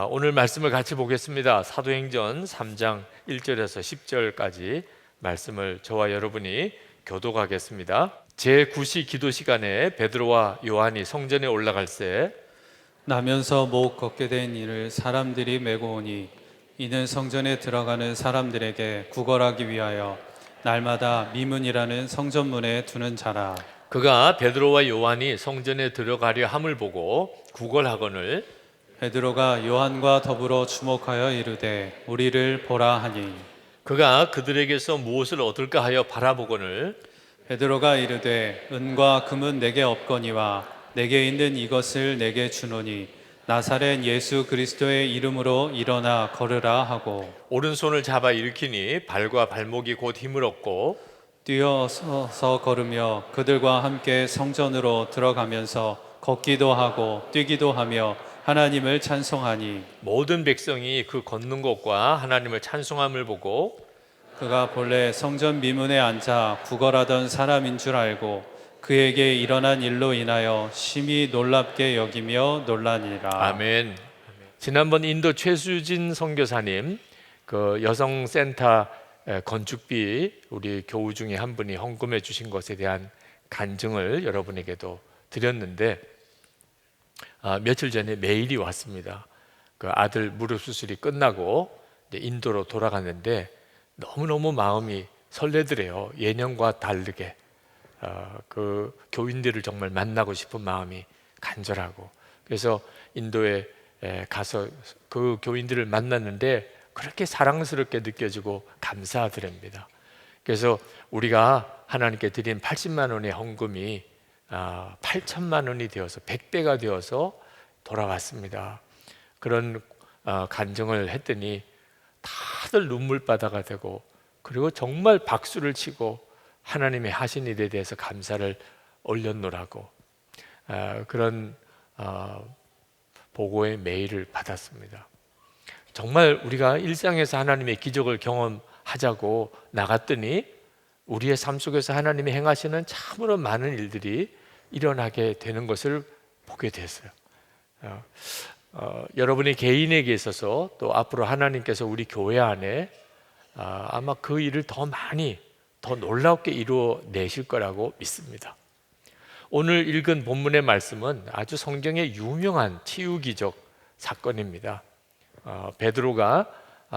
오늘 말씀을 같이 보겠습니다. 사도행전 3장 1절에서 10절까지 말씀을 저와 여러분이 교독하겠습니다. 제9시 기도 시간에 베드로와 요한이 성전에 올라갈새 나면서 못 걷게 된 이를 사람들이 메고 오니 이는 성전에 들어가는 사람들에게 구걸하기 위하여 날마다 미문이라는 성전문에 두는 자라. 그가 베드로와 요한이 성전에 들어가려 함을 보고 구걸하거늘 베드로가 요한과 더불어 주목하여 이르되 우리를 보라 하니 그가 그들에게서 무엇을 얻을까 하여 바라보거늘 베드로가 이르되 은과 금은 내게 없거니와 내게 있는 이것을 내게 주노니 나사렛 예수 그리스도의 이름으로 일어나 걸으라 하고 오른손을 잡아 일으키니 발과 발목이 곧 힘을 얻고 뛰어서서 걸으며 그들과 함께 성전으로 들어가면서 걷기도 하고 뛰기도 하며 하나님을 찬송하니 모든 백성이 그 걷는 것과 하나님을 찬송함을 보고 그가 본래 성전 미문에 앉아 구걸하던 사람인 줄 알고 그에게 일어난 일로 인하여 심히 놀랍게 여기며 놀라니라. 아멘. 지난번 인도 최수진 선교사님 그 여성센터 건축비 우리 교우 중에 한 분이 헌금해 주신 것에 대한 간증을 여러분에게도 드렸는데 며칠 전에 메일이 왔습니다. 그 아들 무릎 수술이 끝나고 이제 인도로 돌아갔는데 너무너무 마음이 설레더래요. 예년과 다르게 그 교인들을 정말 만나고 싶은 마음이 간절하고, 그래서 인도에 가서 그 교인들을 만났는데 그렇게 사랑스럽게 느껴지고 감사하더랍니다. 그래서 우리가 하나님께 드린 80만 원의 헌금이 8천만 원이 되어서 100배가 되어서 돌아왔습니다. 그런 간증을 했더니 다들 눈물바다가 되고, 그리고 정말 박수를 치고 하나님의 하신 일에 대해서 감사를 올렸노라고 그런 보고의 메일을 받았습니다. 정말 우리가 일상에서 하나님의 기적을 경험하자고 나갔더니 우리의 삶 속에서 하나님이 행하시는 참으로 많은 일들이 일어나게 되는 것을 보게 됐어요. 여러분의 개인에게 있어서 또 앞으로 하나님께서 우리 교회 안에 아마 그 일을 더 많이 더 놀랍게 이루어내실 거라고 믿습니다. 오늘 읽은 본문의 말씀은 아주 성경의 유명한 치유기적 사건입니다. 베드로가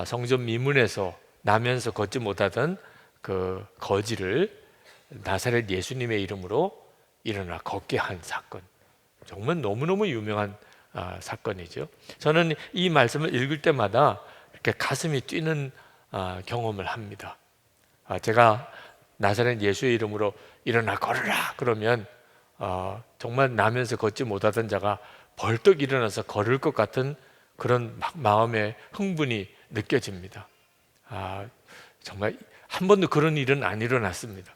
성전 미문에서 나면서 걷지 못하던 그 거지를 나사렛 예수님의 이름으로 일어나 걷게 한 사건, 정말 너무너무 유명한 사건이죠. 저는 이 말씀을 읽을 때마다 이렇게 가슴이 뛰는 경험을 합니다. 제가 나사렛 예수의 이름으로 일어나 걸으라 그러면 정말 나면서 걷지 못하던 자가 벌떡 일어나서 걸을 것 같은 그런 마음의 흥분이 느껴집니다. 정말 한 번도 그런 일은 안 일어났습니다.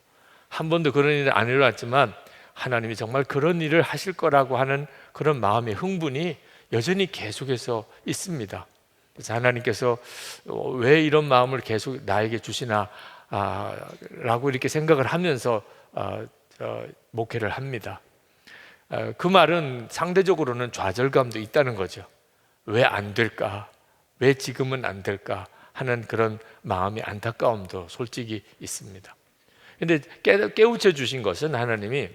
한 번도 그런 일은 안 일어났지만 하나님이 정말 그런 일을 하실 거라고 하는 그런 마음의 흥분이 여전히 계속해서 있습니다. 그래서 하나님께서 왜 이런 마음을 계속 나에게 주시나 라고 이렇게 생각을 하면서 목회를 합니다. 그 말은 상대적으로는 좌절감도 있다는 거죠. 왜 안 될까? 왜 지금은 안 될까? 하는 그런 마음의 안타까움도 솔직히 있습니다. 근데 깨우쳐 주신 것은 하나님이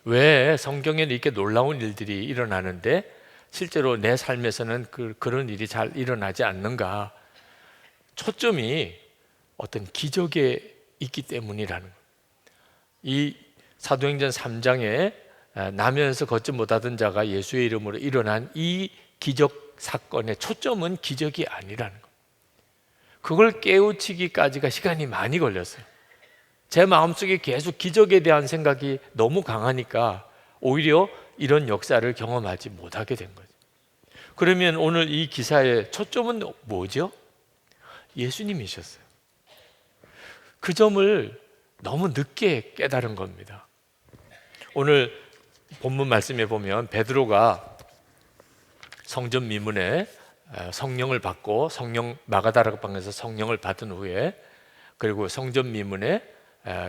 왜 성경에는 이렇게 놀라운 일들이 일어나는데 실제로 내 삶에서는 그런 일이 잘 일어나지 않는가? 초점이 어떤 기적에 있기 때문이라는 거예요. 이 사도행전 3장에 나면서 걷지 못하던 자가 예수의 이름으로 일어난 이 기적 사건의 초점은 기적이 아니라는 거예요. 그걸 깨우치기까지가 시간이 많이 걸렸어요. 제 마음속에 계속 기적에 대한 생각이 너무 강하니까 오히려 이런 역사를 경험하지 못하게 된 거죠. 그러면 오늘 이 기사의 초점은 뭐죠? 예수님이셨어요. 그 점을 너무 늦게 깨달은 겁니다. 오늘 본문 말씀에 보면 베드로가 성전 미문에 성령을 받고 성령 마가다락방에서 성령을 받은 후에 그리고 성전 미문에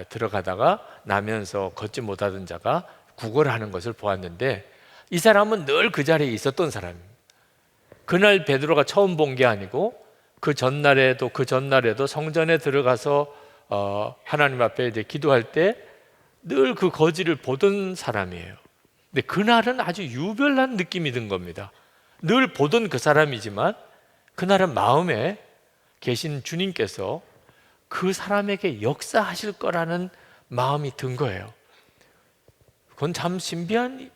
들어가다가 나면서 걷지 못하던 자가 구걸하는 것을 보았는데 이 사람은 늘 그 자리에 있었던 사람입니다. 그날 베드로가 처음 본 게 아니고 그 전날에도 성전에 들어가서 하나님 앞에 이제 기도할 때 늘 그 거지를 보던 사람이에요. 근데 그날은 아주 유별난 느낌이 든 겁니다. 늘 보던 그 사람이지만 그날은 마음에 계신 주님께서 그 사람에게 역사하실 거라는 마음이 든 거예요. 그건 참 신비한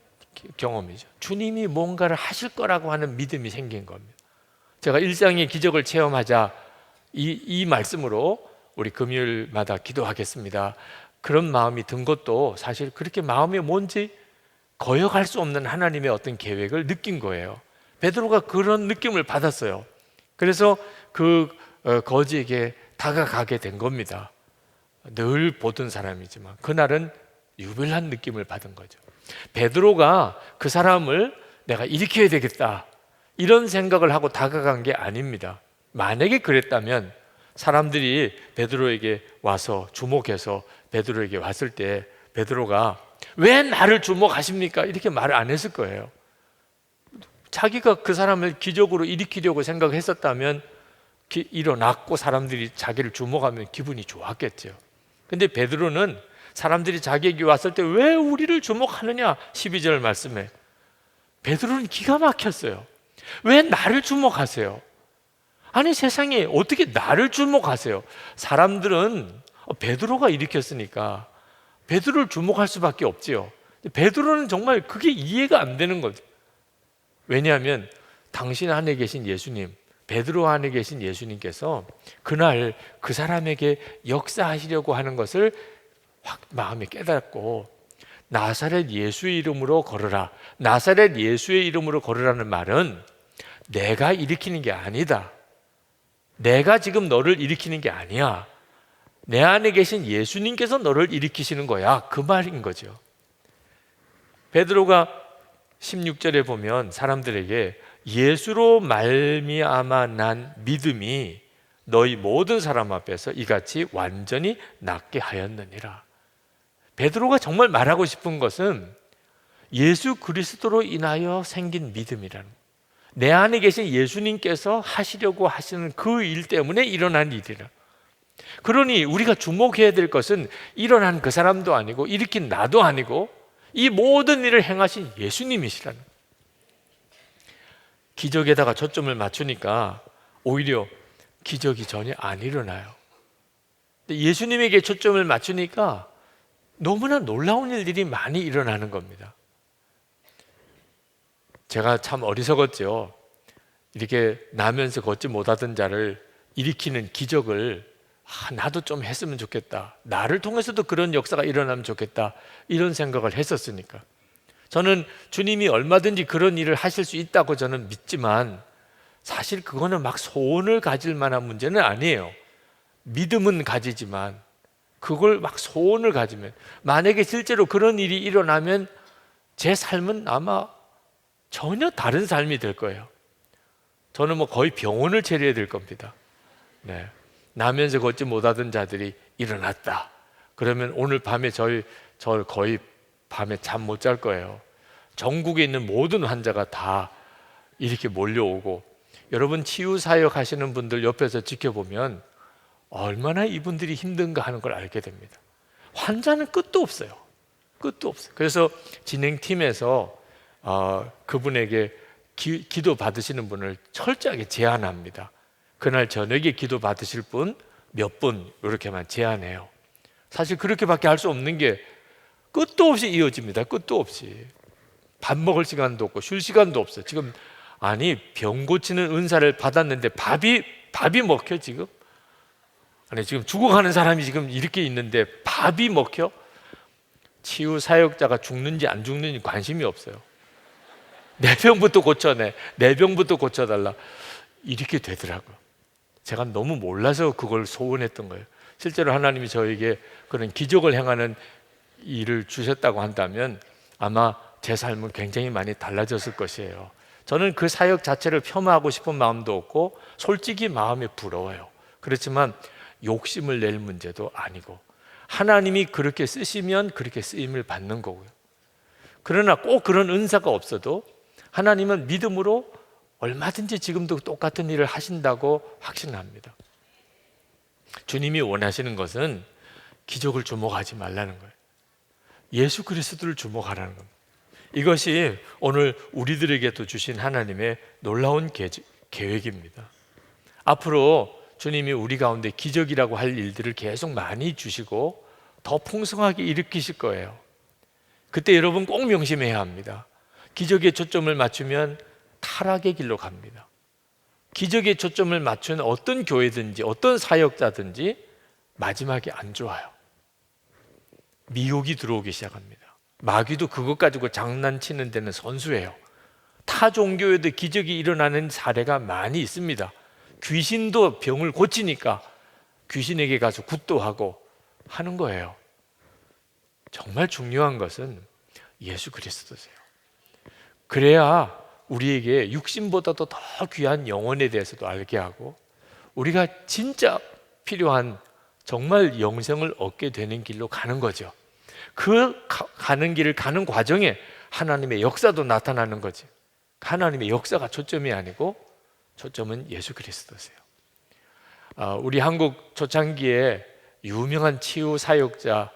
경험이죠. 주님이 뭔가를 하실 거라고 하는 믿음이 생긴 겁니다. 제가 일상의 기적을 체험하자 이 말씀으로 우리 금요일마다 기도하겠습니다. 그런 마음이 든 것도 사실 그렇게 마음이 뭔지 거역할 수 없는 하나님의 어떤 계획을 느낀 거예요. 베드로가 그런 느낌을 받았어요. 그래서 그 거지에게 다가가게 된 겁니다. 늘 보던 사람이지만 그날은 유별난 느낌을 받은 거죠. 베드로가 그 사람을 내가 일으켜야 되겠다 이런 생각을 하고 다가간 게 아닙니다. 만약에 그랬다면 사람들이 베드로에게 와서 주목해서 베드로에게 왔을 때 베드로가 왜 나를 주목하십니까? 이렇게 말을 안 했을 거예요. 자기가 그 사람을 기적으로 일으키려고 생각했었다면 일어났고 사람들이 자기를 주목하면 기분이 좋았겠죠. 근데 베드로는 사람들이 자기에게 왔을 때 왜 우리를 주목하느냐 12절 말씀에 베드로는 기가 막혔어요. 왜 나를 주목하세요? 아니 세상에 어떻게 나를 주목하세요? 사람들은 베드로가 일으켰으니까 베드로를 주목할 수밖에 없지요. 베드로는 정말 그게 이해가 안 되는 거죠. 왜냐하면 당신 안에 계신 예수님, 베드로 안에 계신 예수님께서 그날 그 사람에게 역사하시려고 하는 것을 확 마음에 깨닫고 나사렛 예수의 이름으로 걸으라. 나사렛 예수의 이름으로 걸으라는 말은 내가 일으키는 게 아니다. 내가 지금 너를 일으키는 게 아니야. 내 안에 계신 예수님께서 너를 일으키시는 거야. 그 말인 거죠. 베드로가 16절에 보면 사람들에게 예수로 말미암아 난 믿음이 너희 모든 사람 앞에서 이같이 완전히 낫게 하였느니라. 베드로가 정말 말하고 싶은 것은 예수 그리스도로 인하여 생긴 믿음이라는 거예요. 내 안에 계신 예수님께서 하시려고 하시는 그 일 때문에 일어난 일이라. 그러니 우리가 주목해야 될 것은 일어난 그 사람도 아니고 일으킨 나도 아니고 이 모든 일을 행하신 예수님이시라는 거예요. 기적에다가 초점을 맞추니까 오히려 기적이 전혀 안 일어나요. 예수님에게 초점을 맞추니까 너무나 놀라운 일들이 많이 일어나는 겁니다. 제가 참 어리석었죠. 이렇게 나면서 걷지 못하던 자를 일으키는 기적을 나도 좀 했으면 좋겠다. 나를 통해서도 그런 역사가 일어나면 좋겠다. 이런 생각을 했었으니까. 저는 주님이 얼마든지 그런 일을 하실 수 있다고 저는 믿지만 사실 그거는 막 소원을 가질 만한 문제는 아니에요. 믿음은 가지지만 그걸 막 소원을 가지면 만약에 실제로 그런 일이 일어나면 제 삶은 아마 전혀 다른 삶이 될 거예요. 저는 뭐 거의 병원을 차려야 될 겁니다. 네. 나면서 걷지 못하던 자들이 일어났다. 그러면 오늘 밤에 저 거의 밤에 잠 못 잘 거예요. 전국에 있는 모든 환자가 다 이렇게 몰려오고 여러분 치유 사역 하시는 분들 옆에서 지켜보면 얼마나 이분들이 힘든가 하는 걸 알게 됩니다. 환자는 끝도 없어요. 끝도 없어요. 그래서 진행팀에서 그분에게 기도 받으시는 분을 철저하게 제한합니다. 그날 저녁에 기도 받으실 분 몇 분 이렇게만 제한해요. 사실 그렇게밖에 할 수 없는 게 끝도 없이 이어집니다. 끝도 없이. 밥 먹을 시간도 없고 쉴 시간도 없어요. 지금 아니 병 고치는 은사를 받았는데 밥이 먹혀 지금? 아니 지금 죽어가는 사람이 지금 이렇게 있는데 밥이 먹혀? 치유 사역자가 죽는지 안 죽는지 관심이 없어요. 내 병부터 고쳐내. 내 병부터 고쳐달라. 이렇게 되더라고요. 제가 너무 몰라서 그걸 소원했던 거예요. 실제로 하나님이 저에게 그런 기적을 행하는 일을 주셨다고 한다면 아마 제 삶은 굉장히 많이 달라졌을 것이에요. 저는 그 사역 자체를 폄하하고 싶은 마음도 없고 솔직히 마음이 부러워요. 그렇지만 욕심을 낼 문제도 아니고 하나님이 그렇게 쓰시면 그렇게 쓰임을 받는 거고요. 그러나 꼭 그런 은사가 없어도 하나님은 믿음으로 얼마든지 지금도 똑같은 일을 하신다고 확신합니다. 주님이 원하시는 것은 기적을 주목하지 말라는 거예요. 예수 그리스도를 주목하라는 겁니다. 이것이 오늘 우리들에게도 주신 하나님의 놀라운 계획입니다. 앞으로 주님이 우리 가운데 기적이라고 할 일들을 계속 많이 주시고 더 풍성하게 일으키실 거예요. 그때 여러분 꼭 명심해야 합니다. 기적에 초점을 맞추면 타락의 길로 갑니다. 기적에 초점을 맞춘 어떤 교회든지 어떤 사역자든지 마지막에 안 좋아요. 미혹이 들어오기 시작합니다. 마귀도 그것 가지고 장난치는 데는 선수예요. 타 종교에도 기적이 일어나는 사례가 많이 있습니다. 귀신도 병을 고치니까 귀신에게 가서 굿도 하고 하는 거예요. 정말 중요한 것은 예수 그리스도세요. 그래야 우리에게 육신보다도 더 귀한 영혼에 대해서도 알게 하고 우리가 진짜 필요한 정말 영생을 얻게 되는 길로 가는 거죠. 그 가는 길을 가는 과정에 하나님의 역사도 나타나는 거지. 하나님의 역사가 초점이 아니고 초점은 예수 그리스도세요. 우리 한국 초창기에 유명한 치유 사역자로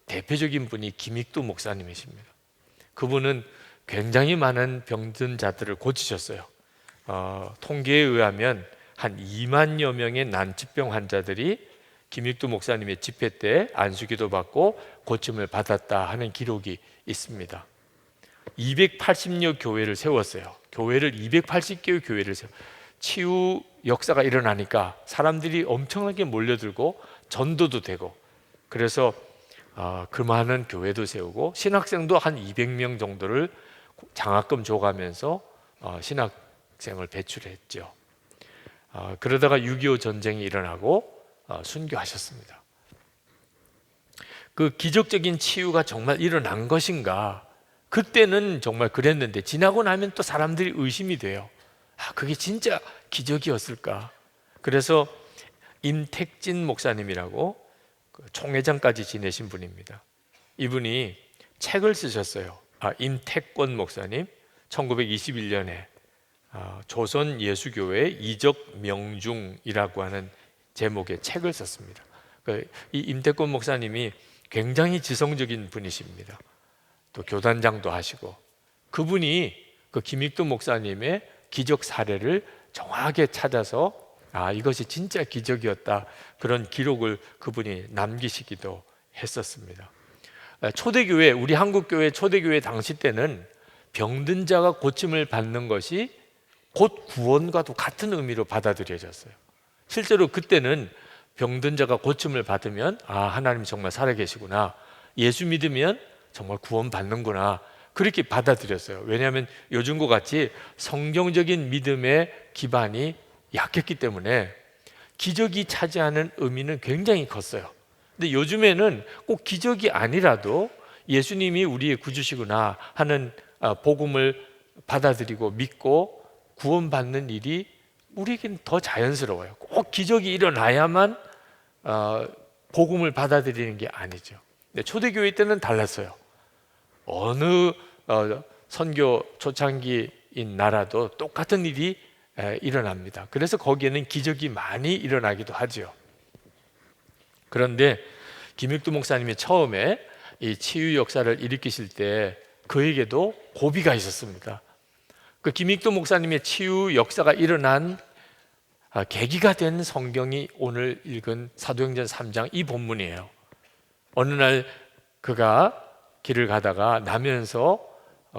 대표적인 분이 김익두 목사님이십니다. 그분은 굉장히 많은 병든 자들을 고치셨어요. 통계에 의하면 한 2만여 명의 난치병 환자들이 김익두 목사님의 집회 때 안수기도 받고 고침을 받았다 하는 기록이 있습니다. 280여 교회를 세웠어요. 교회를 280개의 교회를 치유 역사가 일어나니까 사람들이 엄청나게 몰려들고 전도도 되고 그래서 그 많은 교회도 세우고 신학생도 한 200명 정도를 장학금 줘가면서 신학생을 배출했죠. 그러다가 6.25 전쟁이 일어나고 순교하셨습니다. 그 기적적인 치유가 정말 일어난 것인가? 그때는 정말 그랬는데 지나고 나면 또 사람들이 의심이 돼요. 그게 진짜 기적이었을까? 그래서 임택진 목사님이라고 총회장까지 지내신 분입니다. 이분이 책을 쓰셨어요. 임택권 목사님 1921년에 조선 예수교회 이적 명중이라고 하는 제목의 책을 썼습니다. 이 임택권 목사님이 굉장히 지성적인 분이십니다. 또 교단장도 하시고 그분이 그 김익두 목사님의 기적 사례를 정확하게 찾아서 이것이 진짜 기적이었다 그런 기록을 그분이 남기시기도 했었습니다. 초대교회, 우리 한국교회 초대교회 당시 때는 병든 자가 고침을 받는 것이 곧 구원과도 같은 의미로 받아들여졌어요. 실제로 그때는 병든 자가 고침을 받으면 하나님 정말 살아계시구나, 예수 믿으면 정말 구원받는구나 그렇게 받아들였어요. 왜냐하면 요즘과 같이 성경적인 믿음의 기반이 약했기 때문에 기적이 차지하는 의미는 굉장히 컸어요. 근데 요즘에는 꼭 기적이 아니라도 예수님이 우리의 구주시구나 하는 복음을 받아들이고 믿고 구원받는 일이 우리에게는 더 자연스러워요. 꼭 기적이 일어나야만 복음을 받아들이는 게 아니죠. 근데 초대교회 때는 달랐어요. 어느 선교 초창기인 나라도 똑같은 일이 일어납니다. 그래서 거기에는 기적이 많이 일어나기도 하죠. 그런데 김익두 목사님이 처음에 이 치유 역사를 일으키실 때 그에게도 고비가 있었습니다. 그 김익두 목사님의 치유 역사가 일어난 계기가 된 성경이 오늘 읽은 사도행전 3장 이 본문이에요. 어느 날 그가 길을 가다가 나면서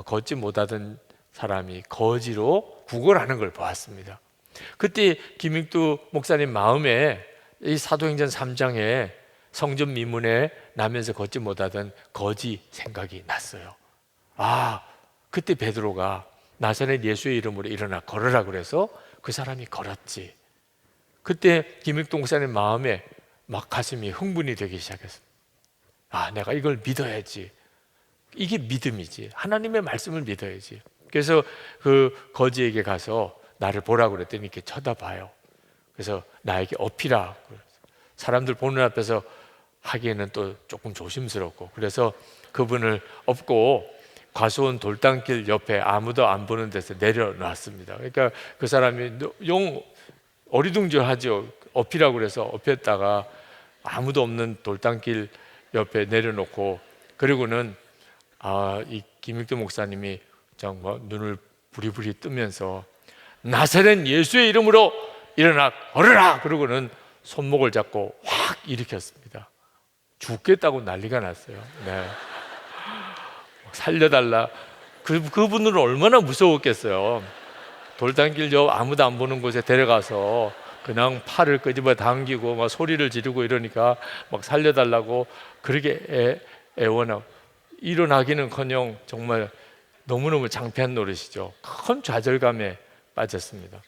걷지 못하던 사람이 거지로 구걸하는 걸 보았습니다. 그때 김익두 목사님 마음에 이 사도행전 3장에 성전 미문에 나면서 걷지 못하던 거지 생각이 났어요. 그때 베드로가 나사렛 예수의 이름으로 일어나 걸으라 그래서 그 사람이 걸었지. 그때 김익두 목사님 마음에 막 가슴이 흥분이 되기 시작했어요. 내가 이걸 믿어야지. 이게 믿음이지. 하나님의 말씀을 믿어야지. 그래서 그 거지에게 가서 나를 보라고 그랬더니 이렇게 쳐다봐요. 그래서 나에게 업히라. 사람들 보는 앞에서 하기에는 또 조금 조심스럽고 그래서 그분을 업고 과수원 돌담길 옆에 아무도 안 보는 데서 내려놨습니다. 그러니까 그 사람이 용 어리둥절하죠. 업히라고 그래서 업혔다가 아무도 없는 돌담길 옆에 내려놓고, 그리고는 이 김익도 목사님이 정말 눈을 부리부리 뜨면서 나사렛 예수의 이름으로 일어나 걸으라! 그러고는 손목을 잡고 확 일으켰습니다. 죽겠다고 난리가 났어요. 네. 살려달라. 그분들은 얼마나 무서웠겠어요. 돌담길 옆 아무도 안 보는 곳에 데려가서 그냥 팔을 끄집어 당기고 막 소리를 지르고 이러니까 막 살려달라고 그렇게 애원하고, 일어나기는커녕 정말 너무너무 창피한 노릇이죠. 큰 좌절감에 빠졌습니다.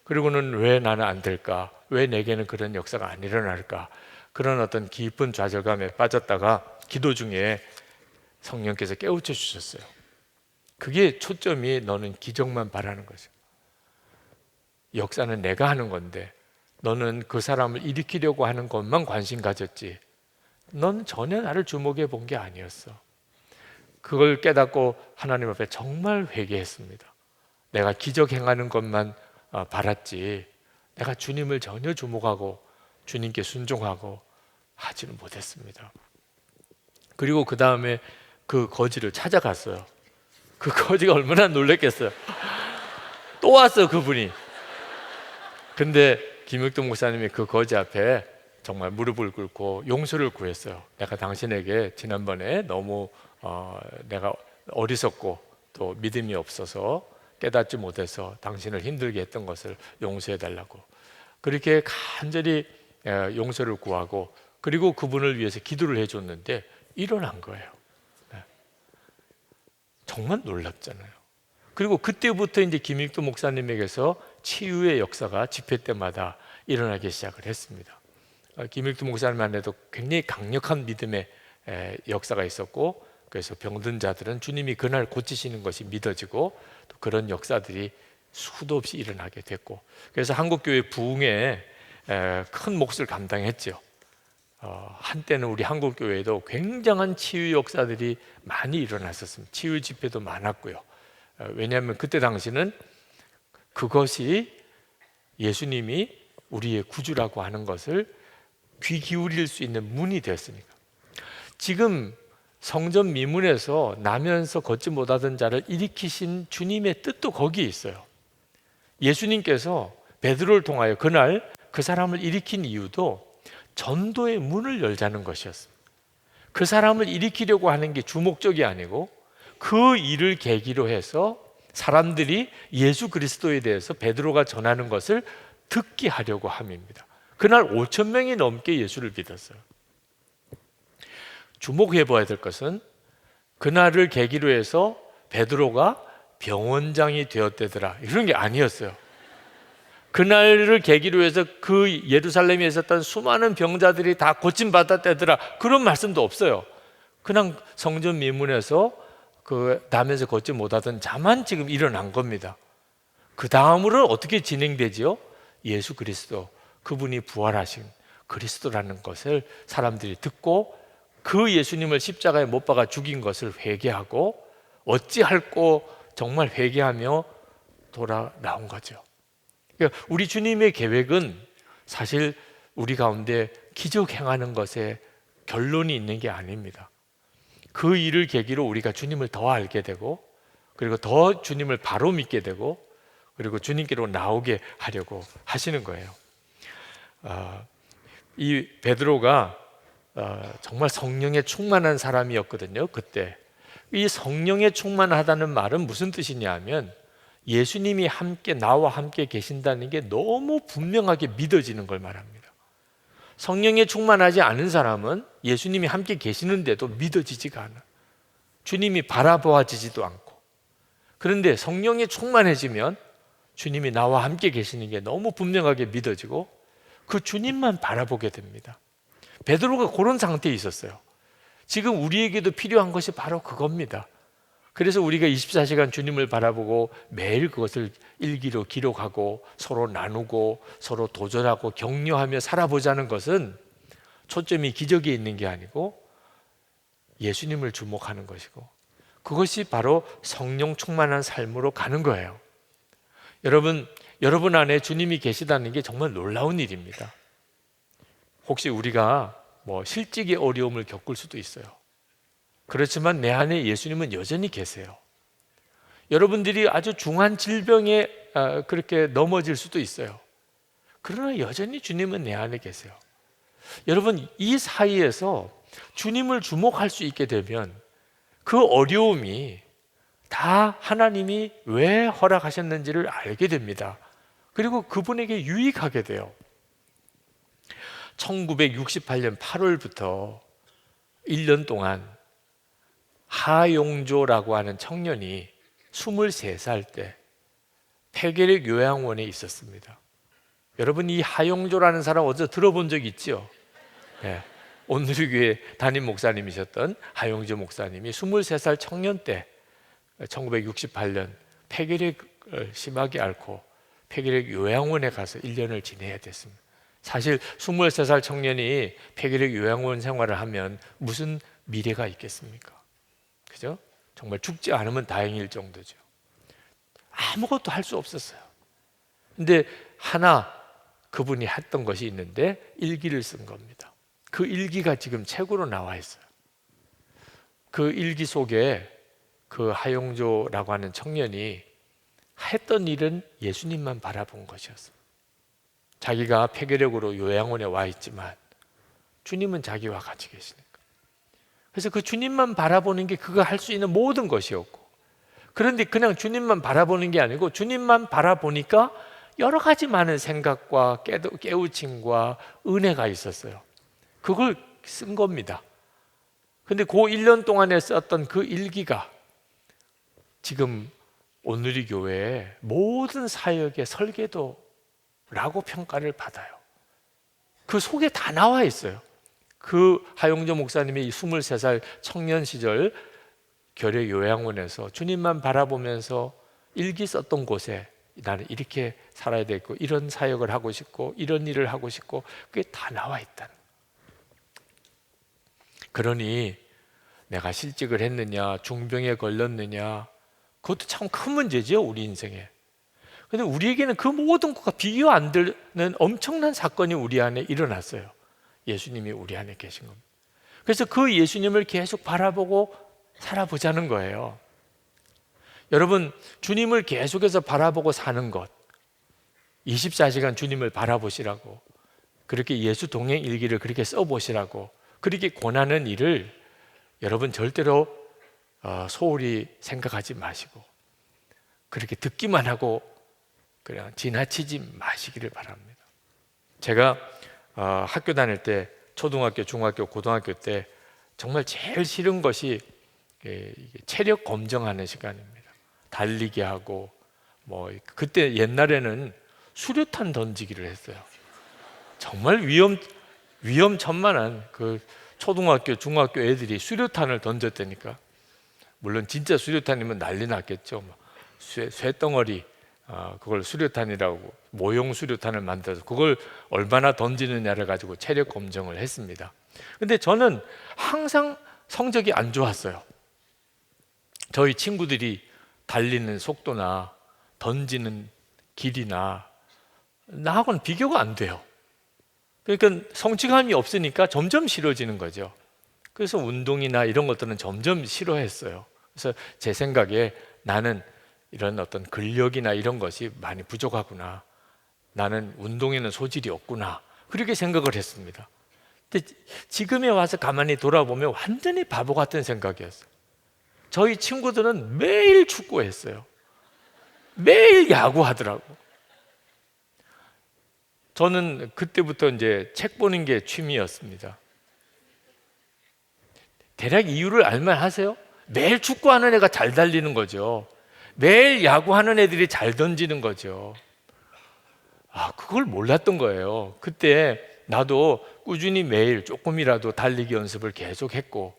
그리고는 왜 나는 안 될까? 왜 내게는 그런 역사가 안 일어날까? 그런 어떤 깊은 좌절감에 빠졌다가 기도 중에 성령께서 깨우쳐 주셨어요. 그게 초점이 너는 기적만 바라는 거죠. 역사는 내가 하는 건데 너는 그 사람을 일으키려고 하는 것만 관심 가졌지, 넌 전혀 나를 주목해 본 게 아니었어. 그걸 깨닫고 하나님 앞에 정말 회개했습니다. 내가 기적 행하는 것만 바랐지 내가 주님을 전혀 주목하고 주님께 순종하고 하지는 못했습니다. 그리고 그 다음에 그 거지를 찾아갔어요. 그 거지가 얼마나 놀랬겠어요. 또 왔어 그분이. 근데 김익동 목사님이 그 거지 앞에 정말 무릎을 꿇고 용서를 구했어요. 내가 당신에게 지난번에 너무 내가 어리석고 또 믿음이 없어서 깨닫지 못해서 당신을 힘들게 했던 것을 용서해 달라고 그렇게 간절히 용서를 구하고, 그리고 그분을 위해서 기도를 해줬는데 일어난 거예요. 정말 놀랍잖아요. 그리고 그때부터 이제 김익도 목사님에게서 치유의 역사가 집회 때마다 일어나기 시작을 했습니다. 김익도 목사님만 해도 굉장히 강력한 믿음의 역사가 있었고, 그래서 병든 자들은 주님이 그날 고치시는 것이 믿어지고 또 그런 역사들이 수도 없이 일어나게 됐고, 그래서 한국교회 부흥에 큰 몫을 감당했죠. 한때는 우리 한국교회에도 굉장한 치유 역사들이 많이 일어났었습니다. 치유 집회도 많았고요. 왜냐하면 그때 당시는 그것이 예수님이 우리의 구주라고 하는 것을 귀 기울일 수 있는 문이 되었으니까. 지금 성전 미문에서 나면서 걷지 못하던 자를 일으키신 주님의 뜻도 거기에 있어요. 예수님께서 베드로를 통하여 그날 그 사람을 일으킨 이유도 전도의 문을 열자는 것이었습니다. 그 사람을 일으키려고 하는 게 주목적이 아니고 그 일을 계기로 해서 사람들이 예수 그리스도에 대해서 베드로가 전하는 것을 듣게 하려고 함입니다. 그날 5천 명이 넘게 예수를 믿었어요. 주목해 봐야 될 것은 그날을 계기로 해서 베드로가 병원장이 되었대더라 이런 게 아니었어요. 그날을 계기로 해서 그 예루살렘에 있었던 수많은 병자들이 다 고침받았대더라 그런 말씀도 없어요. 그냥 성전 미문에서 그 남에서 걷지 못하던 자만 지금 일어난 겁니다. 그 다음으로 어떻게 진행되지요? 예수 그리스도, 그분이 부활하신 그리스도라는 것을 사람들이 듣고 그 예수님을 십자가에 못 박아 죽인 것을 회개하고 어찌할꼬 정말 회개하며 돌아 나온 거죠. 그러니까 우리 주님의 계획은 사실 우리 가운데 기적 행하는 것에 결론이 있는 게 아닙니다. 그 일을 계기로 우리가 주님을 더 알게 되고, 그리고 더 주님을 바로 믿게 되고, 그리고 주님께로 나오게 하려고 하시는 거예요. 이 베드로가 정말 성령에 충만한 사람이었거든요. 그때 이 성령에 충만하다는 말은 무슨 뜻이냐 하면 예수님이 함께 나와 함께 계신다는 게 너무 분명하게 믿어지는 걸 말합니다. 성령에 충만하지 않은 사람은 예수님이 함께 계시는데도 믿어지지가 않아. 주님이 바라보아지지도 않고. 그런데 성령에 충만해지면 주님이 나와 함께 계시는 게 너무 분명하게 믿어지고 그 주님만 바라보게 됩니다. 베드로가 그런 상태에 있었어요. 지금 우리에게도 필요한 것이 바로 그겁니다. 그래서 우리가 24시간 주님을 바라보고 매일 그것을 일기로 기록하고 서로 나누고 서로 도전하고 격려하며 살아보자는 것은 초점이 기적에 있는 게 아니고 예수님을 주목하는 것이고, 그것이 바로 성령 충만한 삶으로 가는 거예요. 여러분 안에 주님이 계시다는 게 정말 놀라운 일입니다. 혹시 우리가 실직의 어려움을 겪을 수도 있어요. 그렇지만 내 안에 예수님은 여전히 계세요. 여러분들이 아주 중한 질병에 그렇게 넘어질 수도 있어요. 그러나 여전히 주님은 내 안에 계세요. 여러분, 이 사이에서 주님을 주목할 수 있게 되면 그 어려움이 다 하나님이 왜 허락하셨는지를 알게 됩니다. 그리고 그분에게 유익하게 돼요. 1968년 8월부터 1년 동안 하용조라고 하는 청년이 23살 때 폐결핵 요양원에 있었습니다. 여러분, 이 하용조라는 사람 어디서 들어본 적 있죠? 네. 온누리교회 담임 목사님이셨던 하용조 목사님이 23살 청년 때 1968년 폐결핵을 심하게 앓고 폐결핵 요양원에 가서 1년을 지내야 됐습니다. 사실 23살 청년이 폐결핵 요양원 생활을 하면 무슨 미래가 있겠습니까? 그죠? 정말 죽지 않으면 다행일 정도죠. 아무것도 할 수 없었어요. 근데 하나 그분이 했던 것이 있는데 일기를 쓴 겁니다. 그 일기가 지금 책으로 나와 있어요. 그 일기 속에 그 하용조라고 하는 청년이 했던 일은 예수님만 바라본 것이었어요. 자기가 폐결핵으로 요양원에 와 있지만 주님은 자기와 같이 계시니까. 그래서 그 주님만 바라보는 게 그가 할 수 있는 모든 것이었고, 그런데 그냥 주님만 바라보는 게 아니고 주님만 바라보니까 여러 가지 많은 생각과 깨우침과 은혜가 있었어요. 그걸 쓴 겁니다. 근데 그 1년 동안에 썼던 그 일기가 지금 온누리 교회의 모든 사역의 설계도라고 평가를 받아요. 그 속에 다 나와 있어요. 그 하용조 목사님이 23살 청년 시절 결핵 요양원에서 주님만 바라보면서 일기 썼던 곳에 나는 이렇게 살아야 되고 이런 사역을 하고 싶고 이런 일을 하고 싶고 그게 다 나와 있다는 거예요. 그러니 내가 실직을 했느냐, 중병에 걸렸느냐, 그것도 참 큰 문제죠, 우리 인생에. 근데 우리에게는 그 모든 것과 비교 안 되는 엄청난 사건이 우리 안에 일어났어요. 예수님이 우리 안에 계신 겁니다. 그래서 그 예수님을 계속 바라보고 살아보자는 거예요. 여러분, 주님을 계속해서 바라보고 사는 것, 24시간 주님을 바라보시라고, 그렇게 예수 동행 일기를 그렇게 써보시라고 그렇게 권하는 일을 여러분 절대로 소홀히 생각하지 마시고 그렇게 듣기만 하고 그냥 지나치지 마시기를 바랍니다. 제가 학교 다닐 때 초등학교, 중학교, 고등학교 때 정말 제일 싫은 것이 체력 검정하는 시간입니다. 달리기 하고 그때 옛날에는 수류탄 던지기를 했어요. 정말 위험천만한 그 초등학교, 중학교 애들이 수류탄을 던졌다니까. 물론 진짜 수류탄이면 난리 났겠죠. 쇠덩어리, 그걸 수류탄이라고 모형 수류탄을 만들어서 그걸 얼마나 던지느냐를 가지고 체력 검정을 했습니다. 근데 저는 항상 성적이 안 좋았어요. 저희 친구들이 달리는 속도나 던지는 길이나 나하고는 비교가 안 돼요. 그러니까 성취감이 없으니까 점점 싫어지는 거죠. 그래서 운동이나 이런 것들은 점점 싫어했어요. 그래서 제 생각에 나는 이런 어떤 근력이나 이런 것이 많이 부족하구나, 나는 운동에는 소질이 없구나, 그렇게 생각을 했습니다. 근데 지금에 와서 가만히 돌아보면 완전히 바보 같은 생각이었어요. 저희 친구들은 매일 축구했어요. 매일 야구하더라고. 저는 그때부터 이제 책 보는 게 취미였습니다. 대략 이유를 알만 하세요? 매일 축구하는 애가 잘 달리는 거죠. 매일 야구하는 애들이 잘 던지는 거죠. 그걸 몰랐던 거예요. 그때 나도 꾸준히 매일 조금이라도 달리기 연습을 계속 했고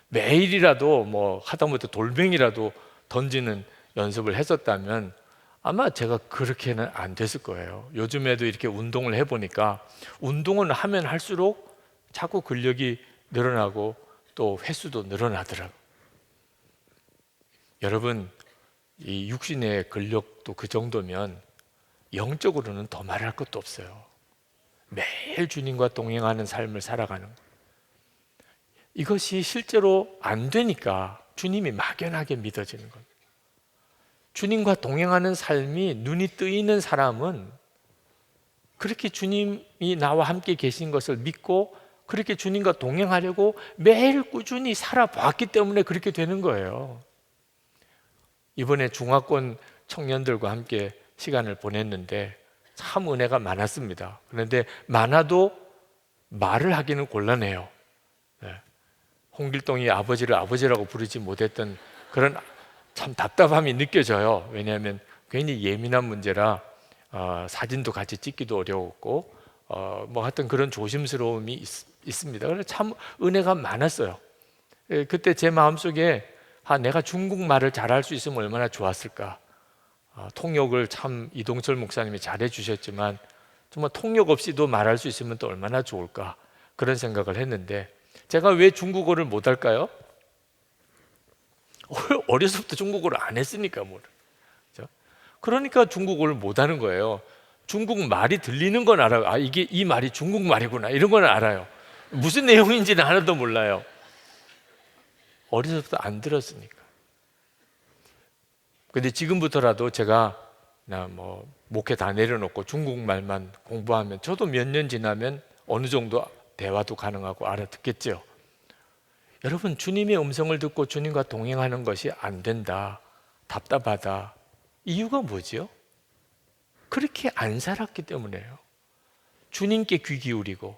매일이라도 하다못해 돌멩이라도 던지는 연습을 했었다면 아마 제가 그렇게는 안 됐을 거예요. 요즘에도 이렇게 운동을 해보니까 운동은 하면 할수록 자꾸 근력이 늘어나고 또 횟수도 늘어나더라고요. 여러분, 이 육신의 근력도 그 정도면 영적으로는 더 말할 것도 없어요. 매일 주님과 동행하는 삶을 살아가는 것. 이것이 실제로 안 되니까 주님이 막연하게 믿어지는 겁니다. 주님과 동행하는 삶이 눈이 뜨이는 사람은 그렇게 주님이 나와 함께 계신 것을 믿고 그렇게 주님과 동행하려고 매일 꾸준히 살아봤기 때문에 그렇게 되는 거예요. 이번에 중화권 청년들과 함께 시간을 보냈는데 참 은혜가 많았습니다. 그런데 많아도 말을 하기는 곤란해요. 홍길동이 아버지를 아버지라고 부르지 못했던 그런 참 답답함이 느껴져요. 왜냐하면 괜히 예민한 문제라 사진도 같이 찍기도 어려웠고 뭐 하여튼 그런 조심스러움이 있습니다. 그래서 참 은혜가 많았어요. 그때 제 마음속에 내가 중국말을 잘할 수 있으면 얼마나 좋았을까. 통역을 참 이동철 목사님이 잘해 주셨지만 정말 통역 없이도 말할 수 있으면 또 얼마나 좋을까, 그런 생각을 했는데 제가 왜 중국어를 못할까요? 어려서부터 중국어를 안 했으니까 그렇죠? 그러니까 중국어를 못하는 거예요. 중국 말이 들리는 건 알아요. 이게 이 말이 중국 말이구나, 이런 건 알아요. 무슨 내용인지는 하나도 몰라요. 어려서부터 안 들었으니까. 근데 지금부터라도 제가 목회 다 내려놓고 중국말만 공부하면 저도 몇 년 지나면 어느 정도 대화도 가능하고 알아듣겠죠. 여러분, 주님의 음성을 듣고 주님과 동행하는 것이 안 된다, 답답하다, 이유가 뭐지요? 그렇게 안 살았기 때문에요. 주님께 귀 기울이고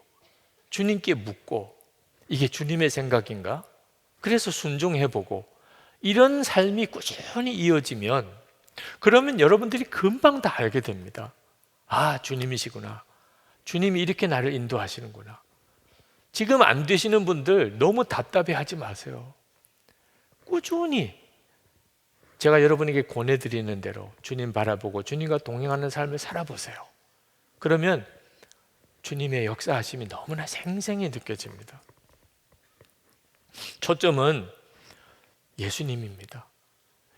주님께 묻고 이게 주님의 생각인가? 그래서 순종해보고 이런 삶이 꾸준히 이어지면 그러면 여러분들이 금방 다 알게 됩니다. 주님이시구나. 주님이 이렇게 나를 인도하시는구나. 지금 안 되시는 분들 너무 답답해하지 마세요. 꾸준히 제가 여러분에게 권해드리는 대로 주님 바라보고 주님과 동행하는 삶을 살아보세요. 그러면 주님의 역사하심이 너무나 생생히 느껴집니다. 초점은 예수님입니다.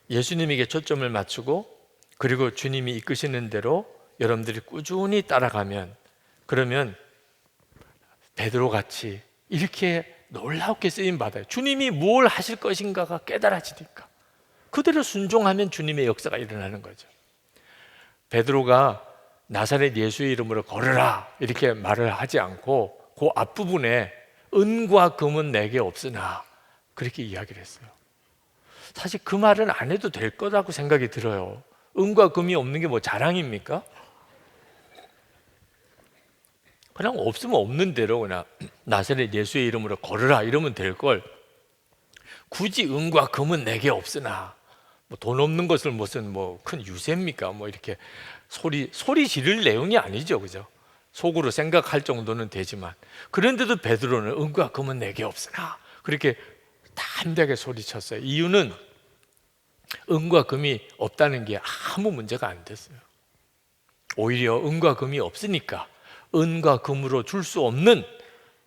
예수님에게 초점을 맞추고 그리고 주님이 이끄시는 대로 여러분들이 꾸준히 따라가면, 그러면 베드로같이 이렇게 놀랍게 쓰임받아요. 주님이 뭘 하실 것인가가 깨달아지니까 그대로 순종하면 주님의 역사가 일어나는 거죠. 베드로가 나사렛 예수의 이름으로 걸으라 이렇게 말을 하지 않고 그 앞부분에 은과 금은 내게 없으나 그렇게 이야기를 했어요. 사실 그 말은 안 해도 될 거라고 생각이 들어요. 은과 금이 없는 게 뭐 자랑입니까? 그냥 없으면 없는 대로 그냥 나사렛 예수의 이름으로 걸으라 이러면 될 걸, 굳이 은과 금은 내게 없으나 돈 없는 것을 무슨 큰 유세입니까? 이렇게 소리 지를 내용이 아니죠, 그죠? 속으로 생각할 정도는 되지만, 그런데도 베드로는 은과 금은 내게 없으나 그렇게 담대하게 소리쳤어요. 이유는 은과 금이 없다는 게 아무 문제가 안 됐어요. 오히려 은과 금이 없으니까 은과 금으로 줄 수 없는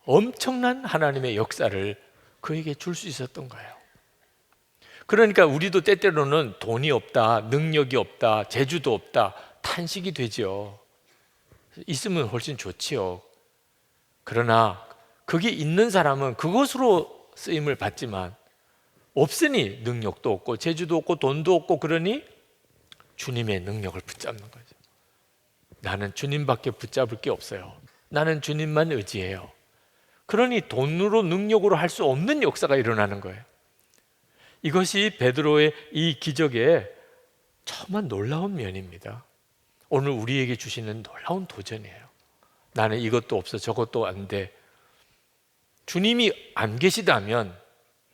엄청난 하나님의 역사를 그에게 줄 수 있었던 거예요. 그러니까 우리도 때때로는 돈이 없다, 능력이 없다, 재주도 없다 탄식이 되죠. 있으면 훨씬 좋지요. 그러나 그게 있는 사람은 그것으로 쓰임을 받지만 없으니 능력도 없고 재주도 없고 돈도 없고 그러니 주님의 능력을 붙잡는 거죠. 나는 주님밖에 붙잡을 게 없어요. 나는 주님만 의지해요. 그러니 돈으로 능력으로 할 수 없는 역사가 일어나는 거예요. 이것이 베드로의 이 기적의 정말 놀라운 면입니다. 오늘 우리에게 주시는 놀라운 도전이에요. 나는 이것도 없어 저것도 안 돼. 주님이 안 계시다면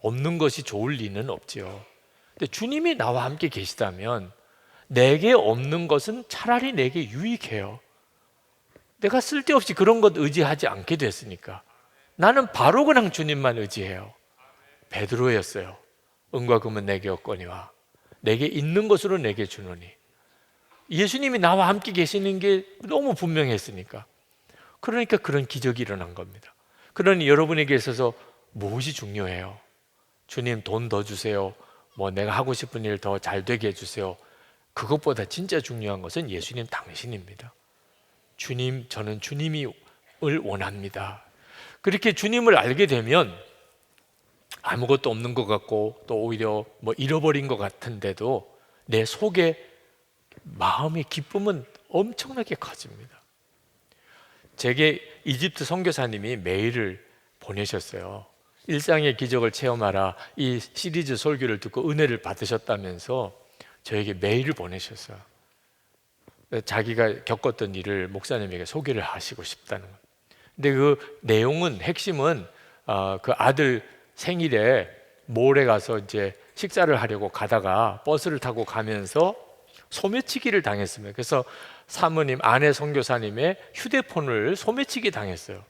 없는 것이 좋을 리는 없지요. 근데 주님이 나와 함께 계시다면 내게 없는 것은 차라리 내게 유익해요. 내가 쓸데없이 그런 것 의지하지 않게 됐으니까 나는 바로 그냥 주님만 의지해요. 베드로였어요. 은과 금은 내게 없거니와 내게 있는 것으로 내게 주노니. 예수님이 나와 함께 계시는 게 너무 분명했으니까. 그러니까 그런 기적이 일어난 겁니다. 그러니 여러분에게 있어서 무엇이 중요해요? 주님 돈 더 주세요, 뭐 내가 하고 싶은 일 더 잘 되게 해주세요. 그것보다 진짜 중요한 것은 예수님 당신입니다. 주님, 저는 주님을 원합니다. 그렇게 주님을 알게 되면 아무것도 없는 것 같고 또 오히려 뭐 잃어버린 것 같은데도 내 속에 마음의 기쁨은 엄청나게 커집니다. 제게 이집트 선교사님이 메일을 보내셨어요. 일상의 기적을 체험하라, 이 시리즈 설교를 듣고 은혜를 받으셨다면서 저에게 메일을 보내셨어요. 자기가 겪었던 일을 목사님에게 소개를 하시고 싶다는 거예요. 근데 그 내용은, 핵심은 그 아들 생일에 몰에 가서 이제 식사를 하려고 가다가 버스를 타고 가면서 소매치기를 당했습니다. 그래서 사모님, 아내 선교사님의 휴대폰을 소매치기 당했어요.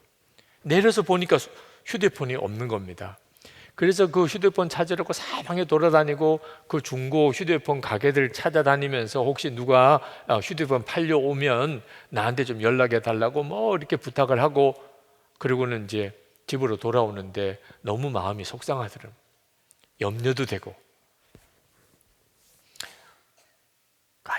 내려서 보니까 휴대폰이 없는 겁니다. 그래서 그 휴대폰 찾으려고 사방에 돌아다니고 그 중고 휴대폰 가게들 찾아다니면서 혹시 누가 휴대폰 팔려오면 나한테 좀 연락해 달라고 뭐 이렇게 부탁을 하고, 그리고는 이제 집으로 돌아오는데 너무 마음이 속상하더라고요. 염려도 되고.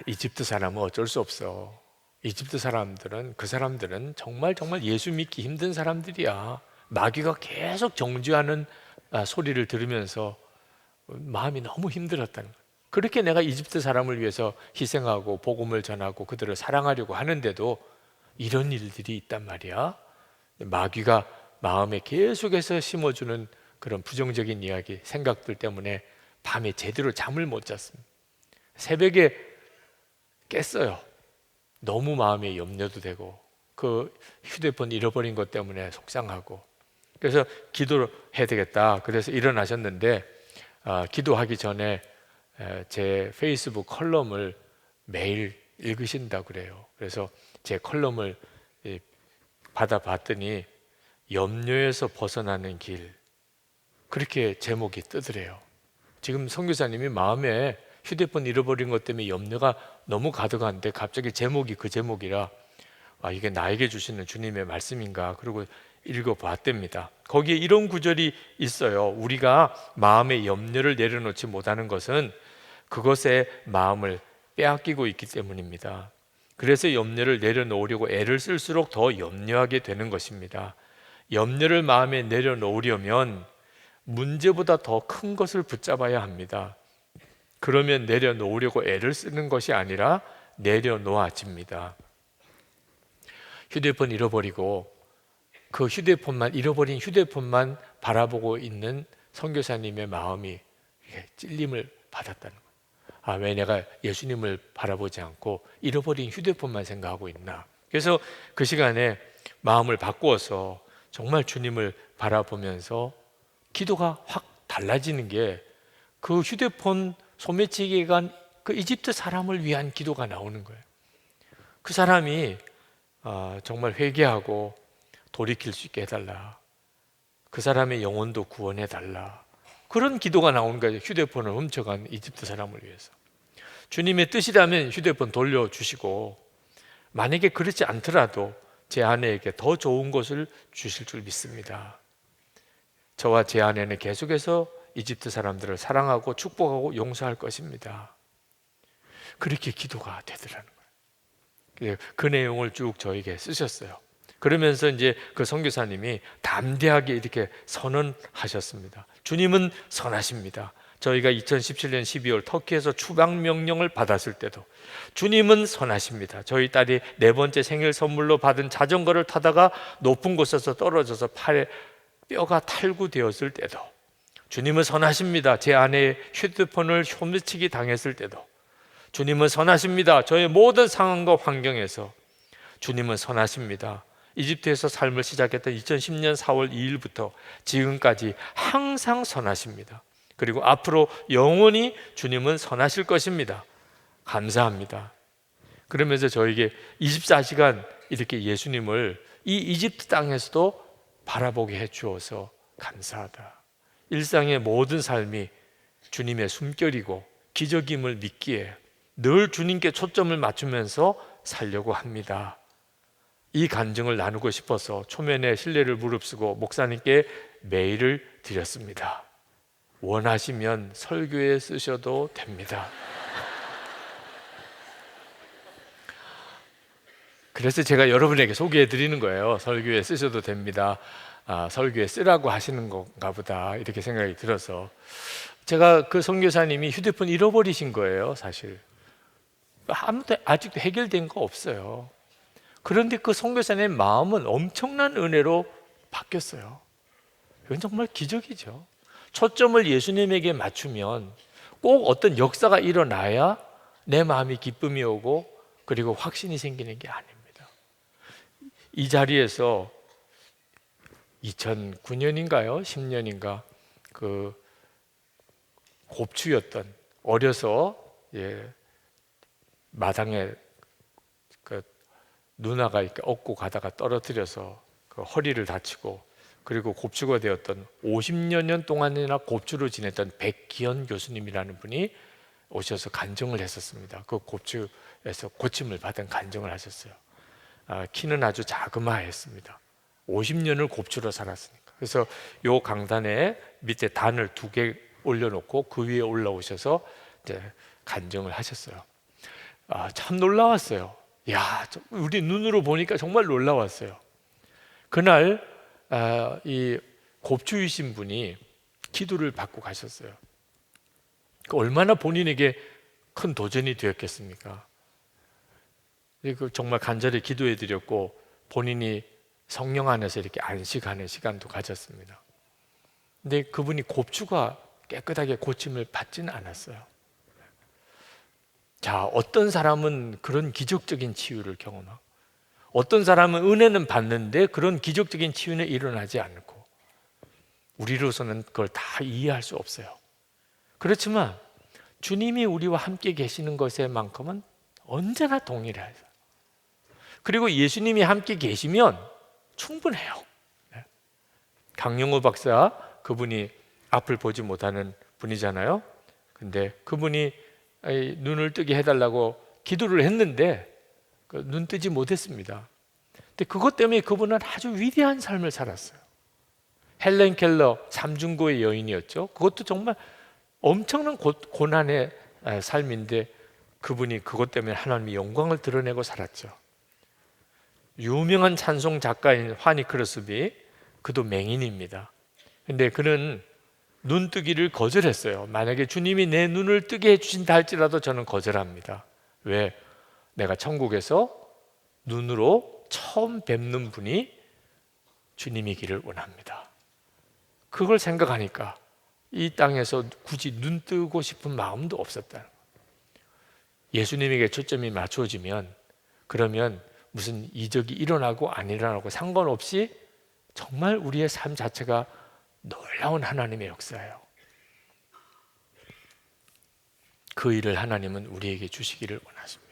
이집트 사람은 어쩔 수 없어. 이집트 사람들은, 그 사람들은 정말 예수 믿기 힘든 사람들이야. 마귀가 계속 정죄하는 소리를 들으면서 마음이 너무 힘들었다는 거예요. 그렇게 내가 이집트 사람을 위해서 희생하고 복음을 전하고 그들을 사랑하려고 하는데도 이런 일들이 있단 말이야. 마귀가 마음에 계속해서 심어주는 그런 부정적인 이야기, 생각들 때문에 밤에 제대로 잠을 못 잤습니다. 새벽에 깼어요. 너무 마음에 염려도 되고 그 휴대폰 잃어버린 것 때문에 속상하고. 그래서 기도를 해야 되겠다. 그래서 일어나셨는데 기도하기 전에 제 페이스북 컬럼을 매일 읽으신다고 그래요. 그래서 제 컬럼을 받아봤더니 염려에서 벗어나는 길, 그렇게 제목이 뜨더래요. 지금 선교사님이 마음에 휴대폰 잃어버린 것 때문에 염려가 너무 가득한데 갑자기 제목이 그 제목이라 이게 나에게 주시는 주님의 말씀인가, 그리고 읽어봤답니다. 거기에 이런 구절이 있어요. 우리가 마음의 염려를 내려놓지 못하는 것은 그것에 마음을 빼앗기고 있기 때문입니다. 그래서 염려를 내려놓으려고 애를 쓸수록 더 염려하게 되는 것입니다. 염려를 마음에 내려놓으려면 문제보다 더 큰 것을 붙잡아야 합니다. 그러면 내려놓으려고 애를 쓰는 것이 아니라 내려놓아집니다. 휴대폰 잃어버리고 그 잃어버린 휴대폰만 바라보고 있는 선교사님의 마음이 찔림을 받았다는 거예요. 왜 내가 예수님을 바라보지 않고 잃어버린 휴대폰만 생각하고 있나. 그래서 그 시간에 마음을 바꾸어서 정말 주님을 바라보면서 기도가 확 달라지는 게, 그 휴대폰 소매치기에 간 그 이집트 사람을 위한 기도가 나오는 거예요. 그 사람이 정말 회개하고 돌이킬 수 있게 해달라. 그 사람의 영혼도 구원해달라. 그런 기도가 나오는 거예요. 휴대폰을 훔쳐간 이집트 사람을 위해서. 주님의 뜻이라면 휴대폰 돌려주시고, 만약에 그렇지 않더라도 제 아내에게 더 좋은 것을 주실 줄 믿습니다. 저와 제 아내는 계속해서 이집트 사람들을 사랑하고 축복하고 용서할 것입니다. 그렇게 기도가 되더라는 거예요. 그 내용을 쭉 저에게 쓰셨어요. 그러면서 이제 그 선교사님이 담대하게 이렇게 선언하셨습니다. 주님은 선하십니다. 저희가 2017년 12월 터키에서 추방 명령을 받았을 때도 주님은 선하십니다. 저희 딸이 4번째 생일 선물로 받은 자전거를 타다가 높은 곳에서 떨어져서 팔에 뼈가 탈구되었을 때도 주님은 선하십니다. 제 아내의 휴대폰을 훔치기 당했을 때도 주님은 선하십니다. 저의 모든 상황과 환경에서 주님은 선하십니다. 이집트에서 삶을 시작했던 2010년 4월 2일부터 지금까지 항상 선하십니다. 그리고 앞으로 영원히 주님은 선하실 것입니다. 감사합니다. 그러면서 저에게 24시간 이렇게 예수님을 이 이집트 땅에서도 바라보게 해주어서 감사하다. 일상의 모든 삶이 주님의 숨결이고 기적임을 믿기에 늘 주님께 초점을 맞추면서 살려고 합니다. 이 간증을 나누고 싶어서 초면에 신뢰를 무릅쓰고 목사님께 메일을 드렸습니다. 원하시면 설교에 쓰셔도 됩니다. 그래서 제가 여러분에게 소개해 드리는 거예요. 설교에 쓰셔도 됩니다. 설교에 쓰라고 하시는 건가 보다 이렇게 생각이 들어서 제가 그 선교사님이 휴대폰 잃어버리신 거예요. 사실 아무도 아직도 해결된 거 없어요. 그런데 그 선교사님의 마음은 엄청난 은혜로 바뀌었어요. 이건 정말 기적이죠. 초점을 예수님에게 맞추면 꼭 어떤 역사가 일어나야 내 마음이 기쁨이 오고 그리고 확신이 생기는 게 아닙니다. 이 자리에서 2009년인가요? 10년인가 그 곱추였던 어려서 마당에 그 누나가 이렇게 업고 가다가 떨어뜨려서 그 허리를 다치고 그리고 곱추가 되었던 50여 년 동안이나 곱추로 지냈던 백기현 교수님이라는 분이 오셔서 간증을 했었습니다. 그 곱추에서 고침을 받은 간증을 하셨어요. 키는 아주 자그마했습니다. 50년을 곱추로 살았으니까. 그래서 요 강단에 밑에 단을 2개 올려놓고 그 위에 올라오셔서 이제 간증을 하셨어요. 참 놀라웠어요. 야, 우리 눈으로 보니까 정말 놀라웠어요. 그날 이 곱추이신 분이 기도를 받고 가셨어요. 얼마나 본인에게 큰 도전이 되었겠습니까? 정말 간절히 기도해 드렸고 본인이 성령 안에서 이렇게 안식하는 시간도 가졌습니다. 근데 그분이 곱추가 깨끗하게 고침을 받지는 않았어요. 자, 어떤 사람은 그런 기적적인 치유를 경험하고 어떤 사람은 은혜는 받는데 그런 기적적인 치유는 일어나지 않고 우리로서는 그걸 다 이해할 수 없어요. 그렇지만 주님이 우리와 함께 계시는 것에만큼은 언제나 동일해요. 그리고 예수님이 함께 계시면 충분해요. 강영호 박사, 그분이 앞을 보지 못하는 분이잖아요. 근데 그분이 눈을 뜨게 해달라고 기도를 했는데 눈 뜨지 못했습니다. 근데 그것 때문에 그분은 아주 위대한 삶을 살았어요. 헬렌 켈러, 삼중고의 여인이었죠. 그것도 정말 엄청난 고난의 삶인데 그분이 그것 때문에 하나님의 영광을 드러내고 살았죠. 유명한 찬송 작가인 화니 크로스비, 그도 맹인입니다. 근데 그는 눈 뜨기를 거절했어요. 만약에 주님이 내 눈을 뜨게 해주신다 할지라도 저는 거절합니다. 왜? 내가 천국에서 눈으로 처음 뵙는 분이 주님이기를 원합니다. 그걸 생각하니까 이 땅에서 굳이 눈 뜨고 싶은 마음도 없었다는 거예요. 예수님에게 초점이 맞춰지면 그러면 무슨 이적이 일어나고 안 일어나고 상관없이 정말 우리의 삶 자체가 놀라운 하나님의 역사예요. 그 일을 하나님은 우리에게 주시기를 원하십니다.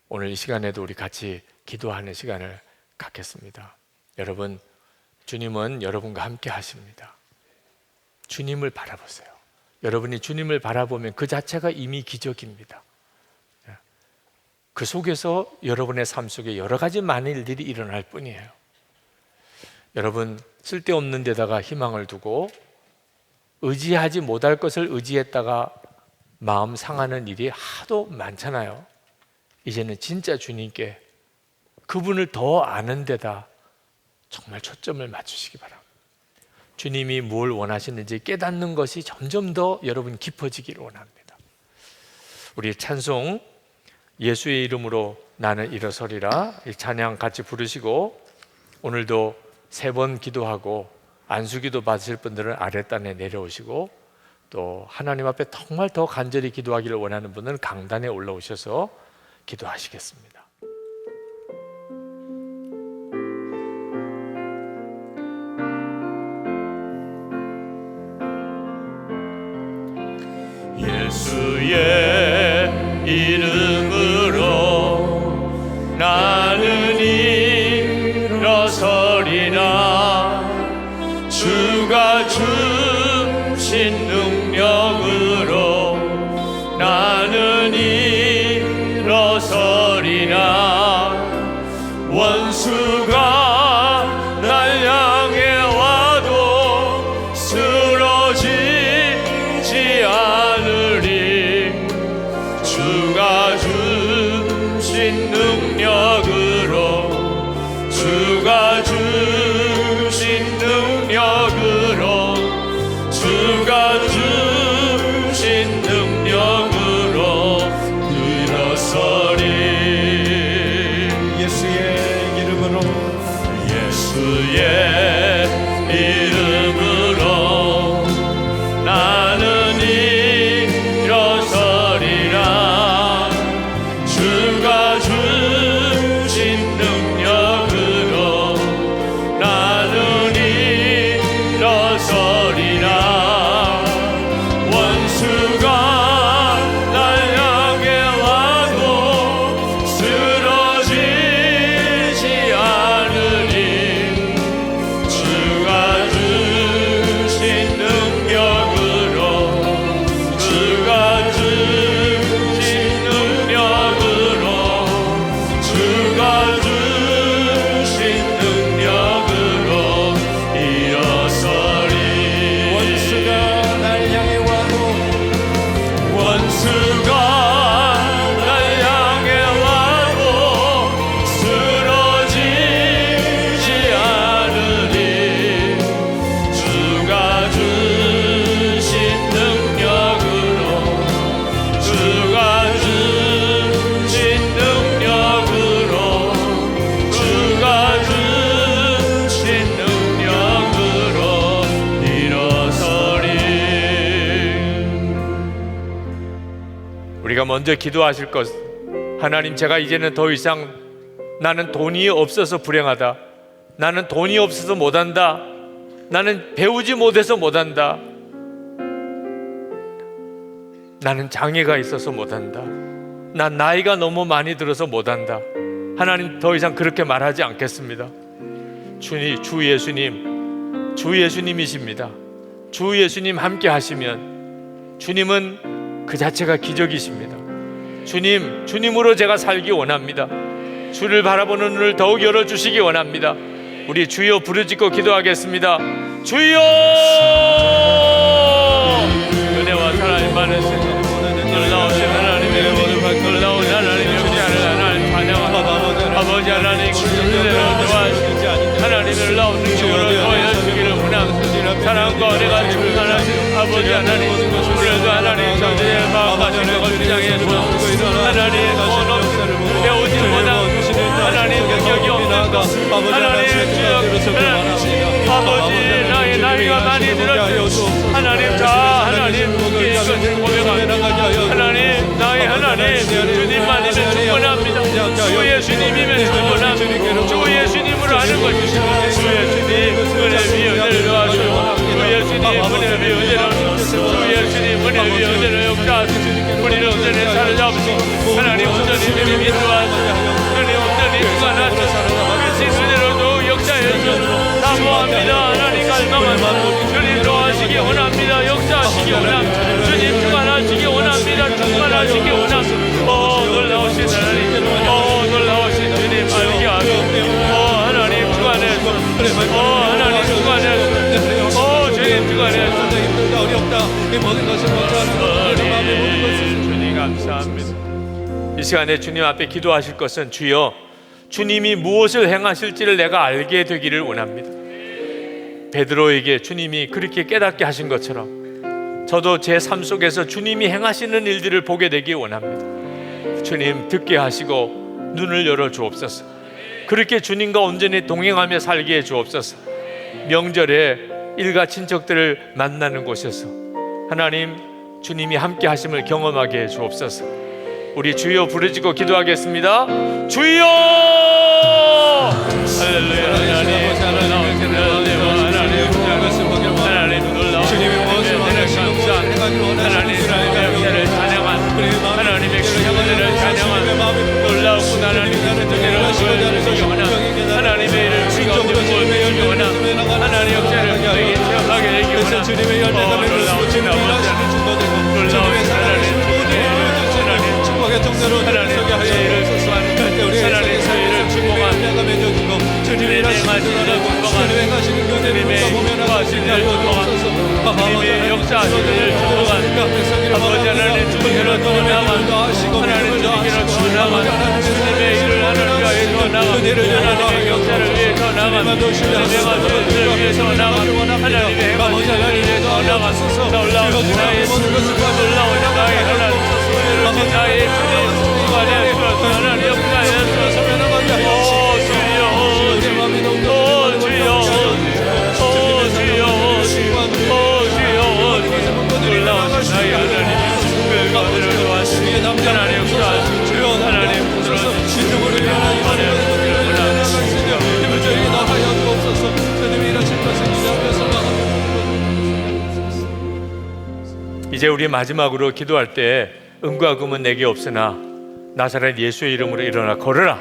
오늘 이 시간에도 우리 같이 기도하는 시간을 갖겠습니다. 여러분, 주님은 여러분과 함께 하십니다. 주님을 바라보세요. 여러분이 주님을 바라보면 그 자체가 이미 기적입니다. 그 속에서 여러분의 삶 속에 여러 가지 많은 일들이 일어날 뿐이에요. 여러분, 쓸데없는 데다가 희망을 두고 의지하지 못할 것을 의지했다가 마음 상하는 일이 하도 많잖아요. 이제는 진짜 주님께 그분을 더 아는 데다 정말 초점을 맞추시기 바랍니다. 주님이 뭘 원하시는지 깨닫는 것이 점점 더 여러분 깊어지기를 원합니다. 우리 찬송 예수의 이름으로 나는 일어서리라, 이 찬양 같이 부르시고 오늘도 3번 기도하고 안수기도 받으실 분들은 아랫단에 내려오시고 또 하나님 앞에 정말 더 간절히 기도하기를 원하는 분은 강단에 올라오셔서 기도하시겠습니다. 예수의 이름으로 나는 일어서리라. 주가 주신 능력으로 나는 일어서리라. 원수가 날 향해 와도 쓰러지지 능력으로 주가 주신 능력으로 주가 주신 능력으로 일어서리 예수의 이름으로 예수의 이름으로 나는 일어서리라 주가 주신 능력으로 나는 일어서리라 원수가 날 향해 와도 쓰러지지 않으리 주가 주신 능력으로 주가 주신 능력으로 주가 주신 능력으로 일어서리 원수가 날 향해 와도 원수가 날 향해 와도 쓰러지지 않으리 주가 주신 능력으로 주가 주신 능력으로 주가 주신 능력으로 일어서리 우리가 먼저 기도하실 것, 하나님, 제가 이제는 더 이상 나는 돈이 없어서 불행하다, 나는 돈이 없어서 못한다, 나는 배우지 못해서 못한다, 나는 장애가 있어서 못한다, 난 나이가 너무 많이 들어서 못한다. 하나님, 더 이상 그렇게 말하지 않겠습니다. 주 예수님, 주 예수님이십니다. 주 예수님 함께 하시면 주님은 그 자체가 기적이십니다. 주님, 주님으로 제가 살기 원합니다. 주를 바라보는 눈을 더욱 열어주시기 원합니다. 우리 주여 부르짖고 기도하겠습니다. 주여! 은혜와 사랑이 많으신 놀라우신 하나님의 놀라운 하나님의 은혜를 하나님 찬양합니다. 아버지 하나님, 그 은혜를 도와주시지 하나님의 놀라운 능력으로 도와주시기를 원합니다. 사랑과 은혜가 충만하신 아버지 하나님, 우리도 하나님 저들의 마음가짐을 주장해 주옵소서. 하나님 돈 없이 배우지 못한 하나님 능력이 없는 것, 하나님 주여, 아버지 나이가 많이 들었습니다. 하나님 하나님 이것을 고백합니다. 하나님 나의 하나님 주님만이면 충분합니다. 주 예수님이면 충분합니다. 주 예수님으로 하는 것입니다. 주 예수님 은혜 위에 은혜를 도와주시고 주 예수님 은혜 위에 은혜를 주 예수님 은혜 위에 은혜를 역사하시고 우리를 온전히 사로잡으시고 하나님 온전히 인도하시고 하나님 온전히 주관하시고 주신 은혜로도 역사해 주시고 사모합니다. 하나님 갈망합니다. 주님 도와주시기 원합니다. 역사하시기 원합니다. 주님 주관하시기 원합니다. 충만하시기 원합니다. 놀라우신 하나님, 놀라우신 주님 알게 하시고 하나님 주관해서 하나님 주관해서 주님 주관해서 주님 감사합니다. 이 시간에 주님 앞에 기도하실 것은 주여, 주님이 무엇을 행하실지를 내가 알게 되기를 원합니다. 베드로에게 주님이 그렇게 깨닫게 하신 것처럼 저도 제 삶 속에서 주님이 행하시는 일들을 보게 되기 원합니다. 주님 듣게 하시고 눈을 열어 주옵소서. 그렇게 주님과 온전히 동행하며 살게 해 주옵소서. 명절에 일가 친척들을 만나는 곳에서 하나님 주님이 함께 하심을 경험하게 해 주옵소서. 우리 주여 부르짖고 기도하겠습니다. 주여! 할렐루야. 하나님 놀라운 주님의 하나님의 역사를 찬양한 하나님의 은혜를 찬양한 놀라운 하나님의 은혜를 보여주시기 원합니다. 하나님의 일을 우리가 보여주시기 원합니다. 하나님의 역사를 우리에게 체험하게 되기 원합니다. 놀라운 놀라운 하나님의 일을 수수하는 하나님의 일을 축복한 주님의 행하시는 주님의 행하시는 주님의 역사하시는 축복한 아버지 하나님 주님께로 돌아간 하나님 주님께로 돌아간 주님의 일을 주님의 말씀을 위해서 나아가 하나님의 행하신 일을 위해서 나아가소서. 놀라운 나의 놀라운 나의 하나님 나의 주님 구원해 주소서. 하나님 구원해 주소서. 이제 우리 마지막으로 기도할 때 은과 금은 내게 없으나 나사렛 예수의 이름으로 일어나 걸으라.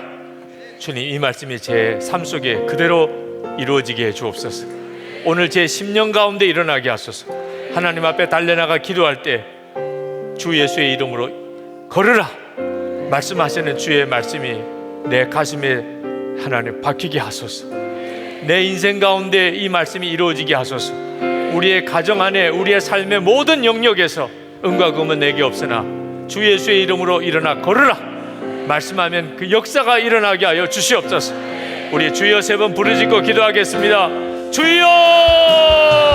주님, 이 말씀이 제 삶 속에 그대로 이루어지게 해 주옵소서. 오늘 제 10년 가운데 일어나게 하소서. 하나님 앞에 달려나가 기도할 때 주 예수의 이름으로 걸으라 말씀하시는 주의 말씀이 내 가슴에 하나님 박히게 하소서. 내 인생 가운데 이 말씀이 이루어지게 하소서. 우리의 가정 안에 우리의 삶의 모든 영역에서 은과 금은 내게 없으나 주 예수의 이름으로 일어나 걸으라 말씀하면 그 역사가 일어나게 하여 주시옵소서. 우리 주여 3번 부르짖고 기도하겠습니다. 주여!